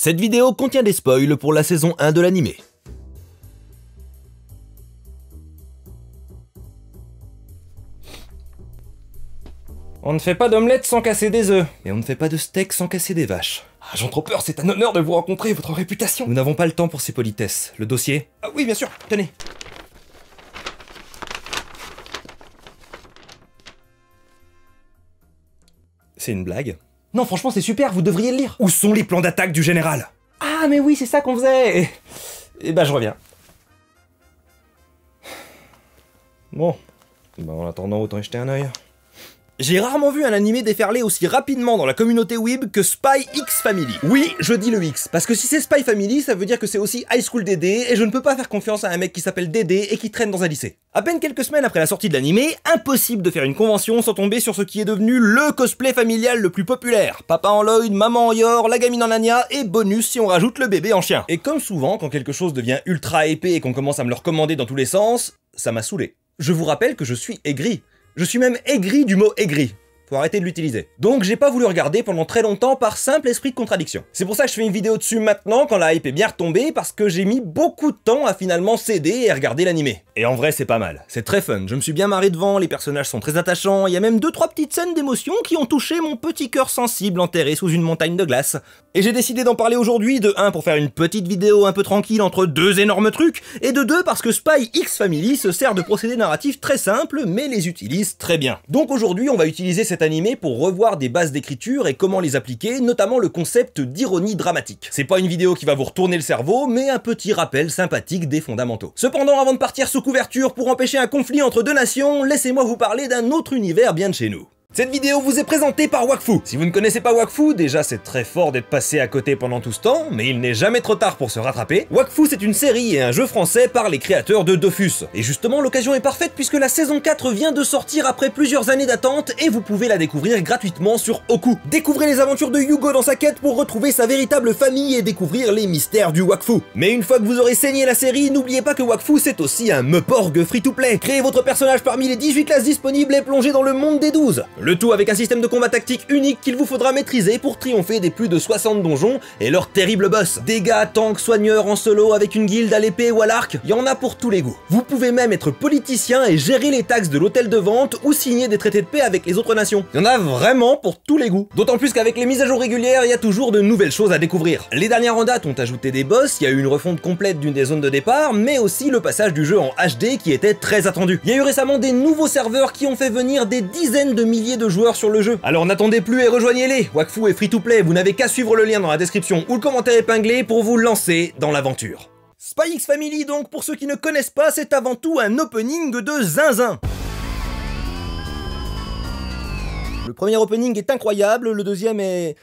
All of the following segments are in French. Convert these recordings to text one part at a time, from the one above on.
Cette vidéo contient des spoils pour la saison 1 de l'anime. On ne fait pas d'omelette sans casser des œufs. Et on ne fait pas de steak sans casser des vaches. Ah, j'en ai trop peur, c'est un honneur de vous rencontrer, votre réputation. Nous n'avons pas le temps pour ces politesses. Le dossier? Ah oui, bien sûr, tenez. C'est une blague? Non, franchement, c'est super, vous devriez le lire. Où sont les plans d'attaque du général? Ah, mais oui, c'est ça qu'on faisait. Et bah, je reviens. Bon. Bah, en attendant, autant y jeter un œil. J'ai rarement vu un animé déferler aussi rapidement dans la communauté Weeb que Spy X Family. Oui, je dis le X, parce que si c'est Spy Family, ça veut dire que c'est aussi High School DD, et je ne peux pas faire confiance à un mec qui s'appelle Dédé et qui traîne dans un lycée. À peine quelques semaines après la sortie de l'animé, impossible de faire une convention sans tomber sur ce qui est devenu le cosplay familial le plus populaire. Papa en Lloyd, maman en Yor, la gamine en Anya, et bonus si on rajoute le bébé en chien. Et comme souvent, quand quelque chose devient ultra épais et qu'on commence à me le recommander dans tous les sens, ça m'a saoulé. Je vous rappelle que je suis aigri. Je suis même aigri du mot aigri. Faut arrêter de l'utiliser. Donc j'ai pas voulu regarder pendant très longtemps par simple esprit de contradiction. C'est pour ça que je fais une vidéo dessus maintenant quand la hype est bien retombée, parce que j'ai mis beaucoup de temps à finalement céder et regarder l'animé. Et en vrai c'est pas mal, c'est très fun, je me suis bien marré devant, les personnages sont très attachants, il y a même 2-3 petites scènes d'émotion qui ont touché mon petit cœur sensible enterré sous une montagne de glace. Et j'ai décidé d'en parler aujourd'hui, de 1 pour faire une petite vidéo un peu tranquille entre 2 énormes trucs, et de 2 parce que Spy X Family se sert de procédés narratifs très simples mais les utilise très bien. Donc aujourd'hui on va utiliser cet animé pour revoir des bases d'écriture et comment les appliquer, notamment le concept d'ironie dramatique. C'est pas une vidéo qui va vous retourner le cerveau, mais un petit rappel sympathique des fondamentaux. Cependant, avant de partir sous couverture pour empêcher un conflit entre 2 nations, laissez-moi vous parler d'un autre univers bien de chez nous. Cette vidéo vous est présentée par Wakfu. Si vous ne connaissez pas Wakfu, déjà c'est très fort d'être passé à côté pendant tout ce temps, mais il n'est jamais trop tard pour se rattraper. Wakfu c'est une série et un jeu français par les créateurs de Dofus. Et justement l'occasion est parfaite puisque la saison 4 vient de sortir après plusieurs années d'attente et vous pouvez la découvrir gratuitement sur Oku. Découvrez les aventures de Yugo dans sa quête pour retrouver sa véritable famille et découvrir les mystères du Wakfu. Mais une fois que vous aurez saigné la série, n'oubliez pas que Wakfu c'est aussi un meporg free-to-play. Créez votre personnage parmi les 18 classes disponibles et plongez dans le monde des 12. Le tout avec un système de combat tactique unique qu'il vous faudra maîtriser pour triompher des plus de 60 donjons et leurs terribles boss. Dégâts, tanks, soigneurs en solo avec une guilde à l'épée ou à l'arc, il y en a pour tous les goûts. Vous pouvez même être politicien et gérer les taxes de l'hôtel de vente ou signer des traités de paix avec les autres nations. Il y en a vraiment pour tous les goûts. D'autant plus qu'avec les mises à jour régulières, il y a toujours de nouvelles choses à découvrir. Les dernières en date ont ajouté des boss, il y a eu une refonte complète d'une des zones de départ, mais aussi le passage du jeu en HD qui était très attendu. Il y a eu récemment des nouveaux serveurs qui ont fait venir des dizaines de milliers de joueurs sur le jeu. Alors n'attendez plus et rejoignez-les. Wakfu est free to play, vous n'avez qu'à suivre le lien dans la description ou le commentaire épinglé pour vous lancer dans l'aventure. Spy X Family donc, pour ceux qui ne connaissent pas, c'est avant tout un opening de zinzin. Le premier opening est incroyable, le deuxième est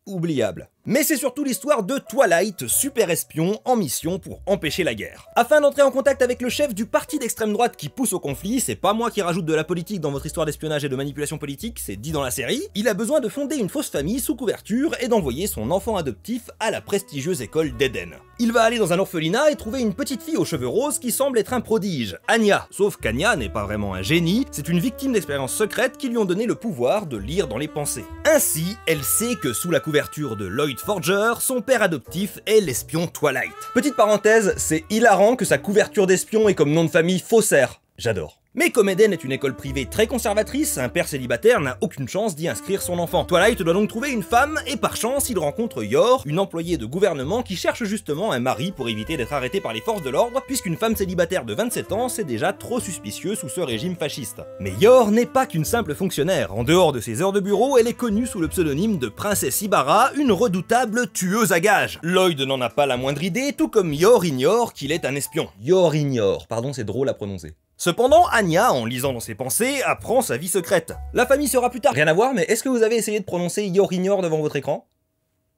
oubliable. Mais c'est surtout l'histoire de Twilight, super espion en mission pour empêcher la guerre. Afin d'entrer en contact avec le chef du parti d'extrême droite qui pousse au conflit, c'est pas moi qui rajoute de la politique dans votre histoire d'espionnage et de manipulation politique, c'est dit dans la série, il a besoin de fonder une fausse famille sous couverture et d'envoyer son enfant adoptif à la prestigieuse école d'Eden. Il va aller dans un orphelinat et trouver une petite fille aux cheveux roses qui semble être un prodige, Anya. Sauf qu'Anya n'est pas vraiment un génie, c'est une victime d'expériences secrètes qui lui ont donné le pouvoir de lire dans les pensées. Ainsi, elle sait que sous la couverture de Lloyd Forger, son père adoptif est l'espion Twilight. Petite parenthèse, c'est hilarant que sa couverture d'espion ait comme nom de famille Faussaire. J'adore. Mais comme Eden est une école privée très conservatrice, un père célibataire n'a aucune chance d'y inscrire son enfant. Twilight doit donc trouver une femme, et par chance, il rencontre Yor, une employée de gouvernement qui cherche justement un mari pour éviter d'être arrêtée par les forces de l'ordre, puisqu'une femme célibataire de 27 ans, c'est déjà trop suspicieux sous ce régime fasciste. Mais Yor n'est pas qu'une simple fonctionnaire. En dehors de ses heures de bureau, elle est connue sous le pseudonyme de Princesse Ibarra, une redoutable tueuse à gages. Lloyd n'en a pas la moindre idée, tout comme Yor ignore qu'il est un espion. Yor ignore, pardon, c'est drôle à prononcer. Cependant, Anya, en lisant dans ses pensées, apprend sa vie secrète. La famille sera plus tard... Rien à voir, mais est-ce que vous avez essayé de prononcer Yor ignore devant votre écran ?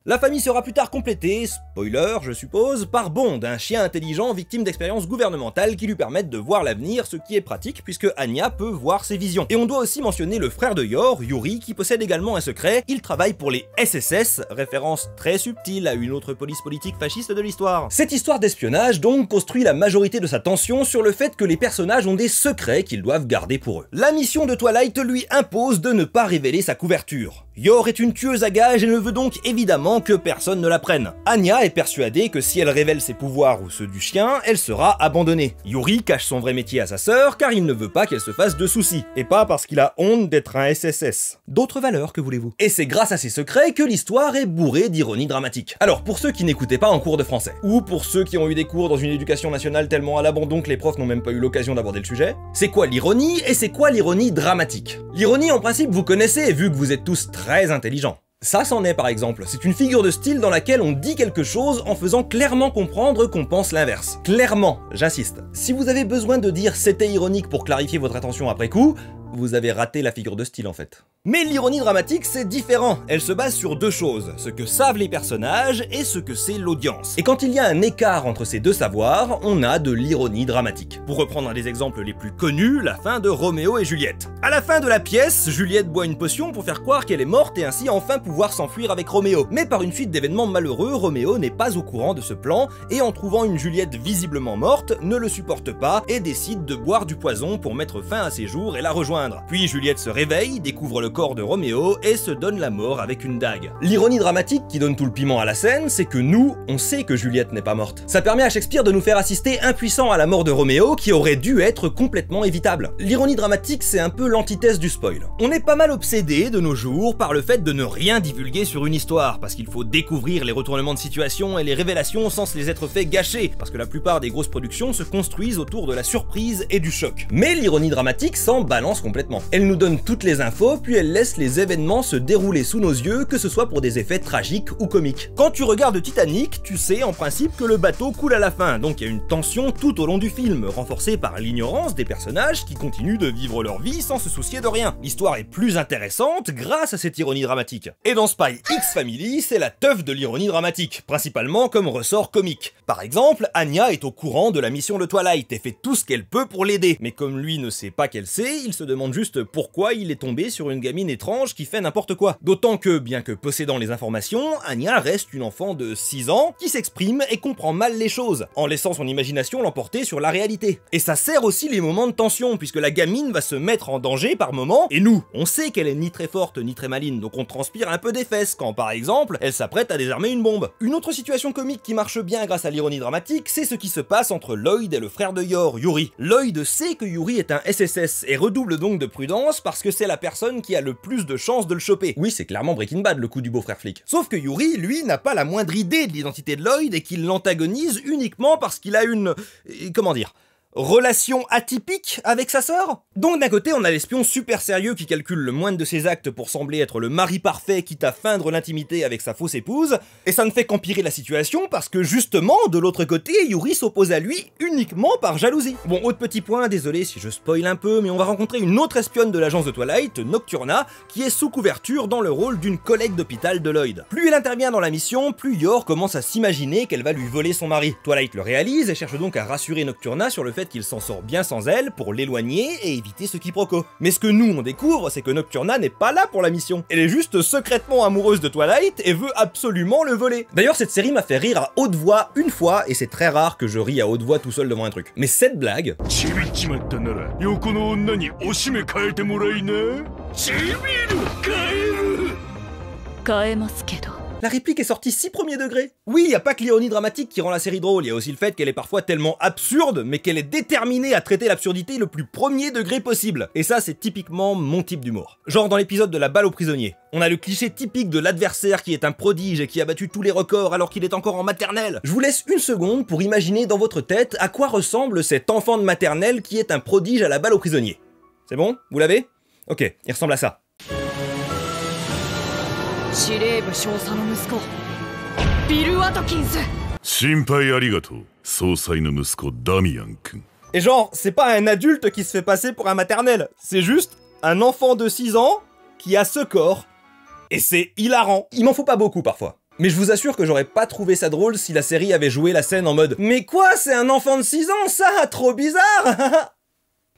La famille sera plus tard complétée, spoiler je suppose, par Bond, un chien intelligent victime d'expériences gouvernementales qui lui permettent de voir l'avenir, ce qui est pratique puisque Anya peut voir ses visions. Et on doit aussi mentionner le frère de Yor, Yuri, qui possède également un secret, il travaille pour les SSS, référence très subtile à une autre police politique fasciste de l'histoire. Cette histoire d'espionnage donc construit la majorité de sa tension sur le fait que les personnages ont des secrets qu'ils doivent garder pour eux. La mission de Twilight lui impose de ne pas révéler sa couverture. Yor est une tueuse à gages et ne veut donc évidemment que personne ne la prenne. Anya est persuadée que si elle révèle ses pouvoirs ou ceux du chien, elle sera abandonnée. Yuri cache son vrai métier à sa sœur car il ne veut pas qu'elle se fasse de soucis. Et pas parce qu'il a honte d'être un SSS. D'autres valeurs, que voulez-vous? Et c'est grâce à ces secrets que l'histoire est bourrée d'ironie dramatique. Alors pour ceux qui n'écoutaient pas en cours de français, ou pour ceux qui ont eu des cours dans une éducation nationale tellement à l'abandon que les profs n'ont même pas eu l'occasion d'aborder le sujet, c'est quoi l'ironie et c'est quoi l'ironie dramatique? L'ironie en principe vous connaissez vu que vous êtes tous très intelligents. Ça c'en est par exemple, c'est une figure de style dans laquelle on dit quelque chose en faisant clairement comprendre qu'on pense l'inverse. Clairement, j'insiste. Si vous avez besoin de dire c'était ironique pour clarifier votre attention après coup, vous avez raté la figure de style en fait. Mais l'ironie dramatique c'est différent, elle se base sur deux choses, ce que savent les personnages et ce que c'est l'audience. Et quand il y a un écart entre ces deux savoirs, on a de l'ironie dramatique. Pour reprendre un des exemples les plus connus, la fin de Roméo et Juliette. À la fin de la pièce, Juliette boit une potion pour faire croire qu'elle est morte et ainsi enfin pouvoir s'enfuir avec Roméo. Mais par une suite d'événements malheureux, Roméo n'est pas au courant de ce plan et en trouvant une Juliette visiblement morte, ne le supporte pas et décide de boire du poison pour mettre fin à ses jours et la rejoindre. Puis Juliette se réveille, découvre le corps de Roméo et se donne la mort avec une dague. L'ironie dramatique qui donne tout le piment à la scène, c'est que nous, on sait que Juliette n'est pas morte. Ça permet à Shakespeare de nous faire assister impuissants à la mort de Roméo qui aurait dû être complètement évitable. L'ironie dramatique, c'est un peu l'antithèse du spoil. On est pas mal obsédé de nos jours par le fait de ne rien divulguer sur une histoire, parce qu'il faut découvrir les retournements de situation et les révélations sans se les être fait gâcher, parce que la plupart des grosses productions se construisent autour de la surprise et du choc. Mais l'ironie dramatique s'en balance complètement. Elle nous donne toutes les infos, puis elle laisse les événements se dérouler sous nos yeux, que ce soit pour des effets tragiques ou comiques. Quand tu regardes Titanic, tu sais en principe que le bateau coule à la fin, donc il y a une tension tout au long du film, renforcée par l'ignorance des personnages qui continuent de vivre leur vie sans se soucier de rien. L'histoire est plus intéressante grâce à cette ironie dramatique. Et dans Spy X Family, c'est la teuf de l'ironie dramatique, principalement comme ressort comique. Par exemple, Anya est au courant de la mission de Twilight et fait tout ce qu'elle peut pour l'aider, mais comme lui ne sait pas qu'elle sait, il se demande juste pourquoi il est tombé sur une gamine étrange qui fait n'importe quoi. D'autant que, bien que possédant les informations, Anya reste une enfant de 6 ans qui s'exprime et comprend mal les choses, en laissant son imagination l'emporter sur la réalité. Et ça sert aussi les moments de tension, puisque la gamine va se mettre en danger par moments, et nous, on sait qu'elle est ni très forte ni très maline, donc on transpire un peu des fesses quand, par exemple, elle s'apprête à désarmer une bombe. Une autre situation comique qui marche bien grâce à l'ironie dramatique, c'est ce qui se passe entre Lloyd et le frère de Yor, Yuri. Lloyd sait que Yuri est un SSS, et redouble donc de prudence parce que c'est la personne qui a le plus de chances de le choper. Oui, c'est clairement Breaking Bad, le coup du beau-frère flic. Sauf que Yuri, lui, n'a pas la moindre idée de l'identité de Lloyd et qu'il l'antagonise uniquement parce qu'il a une... comment dire ? Relation atypique avec sa sœur? Donc d'un côté on a l'espion super sérieux qui calcule le moindre de ses actes pour sembler être le mari parfait quitte à feindre l'intimité avec sa fausse épouse, et ça ne fait qu'empirer la situation parce que justement de l'autre côté Yuri s'oppose à lui uniquement par jalousie. Bon, autre petit point, désolé si je spoil un peu, mais on va rencontrer une autre espionne de l'agence de Twilight, Nocturna, qui est sous couverture dans le rôle d'une collègue d'hôpital de Lloyd. Plus elle intervient dans la mission, plus Yor commence à s'imaginer qu'elle va lui voler son mari. Twilight le réalise et cherche donc à rassurer Nocturna sur le fait qu'il s'en sort bien sans elle pour l'éloigner et éviter ce quiproquo. Mais ce que nous on découvre, c'est que Nocturna n'est pas là pour la mission. Elle est juste secrètement amoureuse de Twilight et veut absolument le voler. D'ailleurs cette série m'a fait rire à haute voix une fois, et c'est très rare que je rie à haute voix tout seul devant un truc. Mais cette blague... La réplique est sortie si premier degré. Oui, y a pas que l'ironie dramatique qui rend la série drôle, il y a aussi le fait qu'elle est parfois tellement absurde, mais qu'elle est déterminée à traiter l'absurdité le plus premier degré possible. Et ça, c'est typiquement mon type d'humour. Genre dans l'épisode de la balle aux prisonniers, on a le cliché typique de l'adversaire qui est un prodige et qui a battu tous les records alors qu'il est encore en maternelle. Je vous laisse une seconde pour imaginer dans votre tête à quoi ressemble cet enfant de maternelle qui est un prodige à la balle aux prisonniers. C'est bon? Vous l'avez? Ok, il ressemble à ça. 司令部少佐の息子ビル・ワトキンス心配ありがとう総裁の息子ダミアン君 Et genre, c'est pas un adulte qui se fait passer pour un maternel, c'est juste un enfant de 6 ans qui a ce corps. Et c'est hilarant. Il m'en faut pas beaucoup parfois. Mais je vous assure que j'aurais pas trouvé ça drôle si la série avait joué la scène en mode « Mais quoi, c'est un enfant de 6 ans, ça? Trop bizarre !»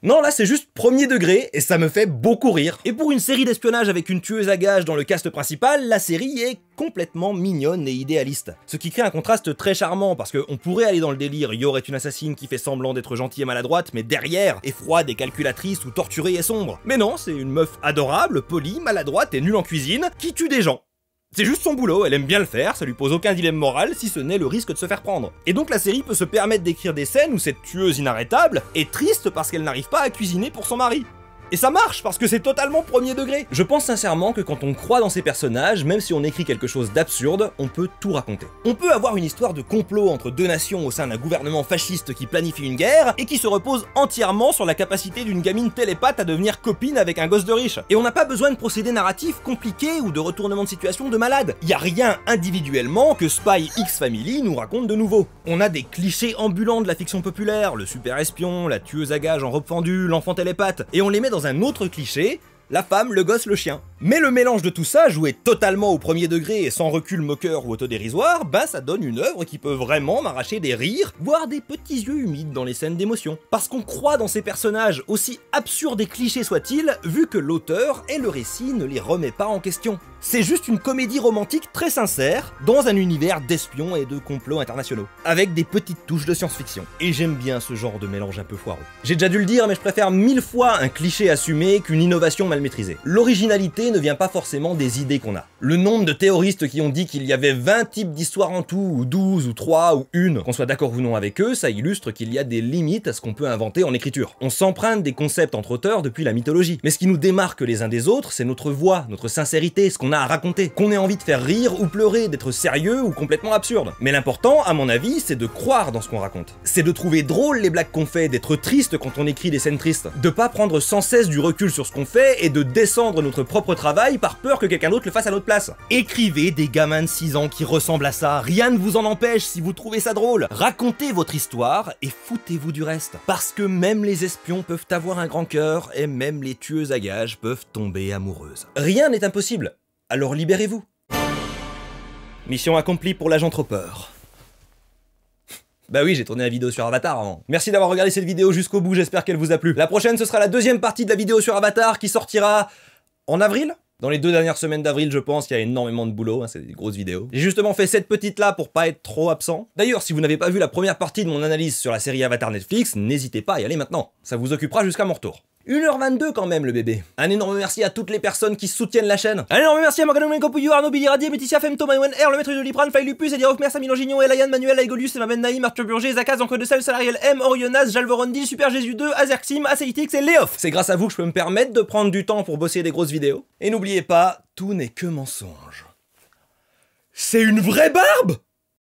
Non, là c'est juste premier degré, et ça me fait beaucoup rire. Et pour une série d'espionnage avec une tueuse à gages dans le cast principal, la série est complètement mignonne et idéaliste. Ce qui crée un contraste très charmant, parce qu'on pourrait aller dans le délire, Yor est une assassine qui fait semblant d'être gentille et maladroite, mais derrière, est froide et calculatrice ou torturée et sombre. Mais non, c'est une meuf adorable, polie, maladroite et nulle en cuisine, qui tue des gens. C'est juste son boulot, elle aime bien le faire, ça lui pose aucun dilemme moral si ce n'est le risque de se faire prendre. Et donc la série peut se permettre d'écrire des scènes où cette tueuse inarrêtable est triste parce qu'elle n'arrive pas à cuisiner pour son mari. Et ça marche, parce que c'est totalement premier degré. Je pense sincèrement que quand on croit dans ces personnages, même si on écrit quelque chose d'absurde, on peut tout raconter. On peut avoir une histoire de complot entre deux nations au sein d'un gouvernement fasciste qui planifie une guerre, et qui se repose entièrement sur la capacité d'une gamine télépathe à devenir copine avec un gosse de riche. Et on n'a pas besoin de procédés narratifs compliqués ou de retournements de situation de malade. Y a rien individuellement que Spy X Family nous raconte de nouveau. On a des clichés ambulants de la fiction populaire, le super espion, la tueuse à gages en robe fendue, l'enfant télépathe, et on les met dans un autre cliché, la femme, le gosse, le chien. Mais le mélange de tout ça, joué totalement au premier degré et sans recul moqueur ou autodérisoire, ben ça donne une œuvre qui peut vraiment m'arracher des rires, voire des petits yeux humides dans les scènes d'émotion. Parce qu'on croit dans ces personnages, aussi absurdes et clichés soient-ils, vu que l'auteur et le récit ne les remet pas en question. C'est juste une comédie romantique très sincère, dans un univers d'espions et de complots internationaux, avec des petites touches de science-fiction. Et j'aime bien ce genre de mélange un peu foireux. J'ai déjà dû le dire, mais je préfère 1000 fois un cliché assumé qu'une innovation mal maîtrisée. L'originalité ne vient pas forcément des idées qu'on a. Le nombre de théoristes qui ont dit qu'il y avait 20 types d'histoires en tout, ou 12, ou 3, ou 1, qu'on soit d'accord ou non avec eux, ça illustre qu'il y a des limites à ce qu'on peut inventer en écriture. On s'emprunte des concepts entre auteurs depuis la mythologie. Mais ce qui nous démarque les uns des autres, c'est notre voix, notre sincérité, ce qu'on a à raconter. Qu'on ait envie de faire rire ou pleurer, d'être sérieux ou complètement absurde. Mais l'important, à mon avis, c'est de croire dans ce qu'on raconte. C'est de trouver drôle les blagues qu'on fait, d'être triste quand on écrit des scènes tristes. De pas prendre sans cesse du recul sur ce qu'on fait et de descendre notre propre travail par peur que quelqu'un d'autre le fasse à notre place. Écrivez des gamins de 6 ans qui ressemblent à ça, rien ne vous en empêche si vous trouvez ça drôle. Racontez votre histoire et foutez-vous du reste. Parce que même les espions peuvent avoir un grand cœur et même les tueuses à gages peuvent tomber amoureuses. Rien n'est impossible. Alors libérez-vous. Mission accomplie pour l'agent trop peur. Bah oui, j'ai tourné la vidéo sur Avatar avant. Merci d'avoir regardé cette vidéo jusqu'au bout, j'espère qu'elle vous a plu. La prochaine, ce sera la deuxième partie de la vidéo sur Avatar qui sortira en avril. Dans les 2 dernières semaines d'avril, je pense qu'il y a énormément de boulot, hein, c'est des grosses vidéos. J'ai justement fait cette petite là pour pas être trop absent. D'ailleurs, si vous n'avez pas vu la première partie de mon analyse sur la série Avatar Netflix, n'hésitez pas à y aller maintenant. Ça vous occupera jusqu'à mon retour. 1h22 quand même le bébé. Un énorme merci à toutes les personnes qui soutiennent la chaîne. Un énorme merci à Morgano Menkopuyo, Arnaud Billy Radier, Méticia Femto, Maïwen R, le maître de Liprane, Faye Lupus, Eddie Hoffmer, Samilon Gignon, Elayan, Manuel, Aigolius, Maven Naïm, Arthur Burger, Zakaz, Encre de Sel, Salariel M, Orionas, Jalvorondil, Super Jésus 2, Azerxim, Aceitix et Léof. C'est grâce à vous que je peux me permettre de prendre du temps pour bosser des grosses vidéos. Et n'oubliez pas, tout n'est que mensonge. C'est une vraie barbe!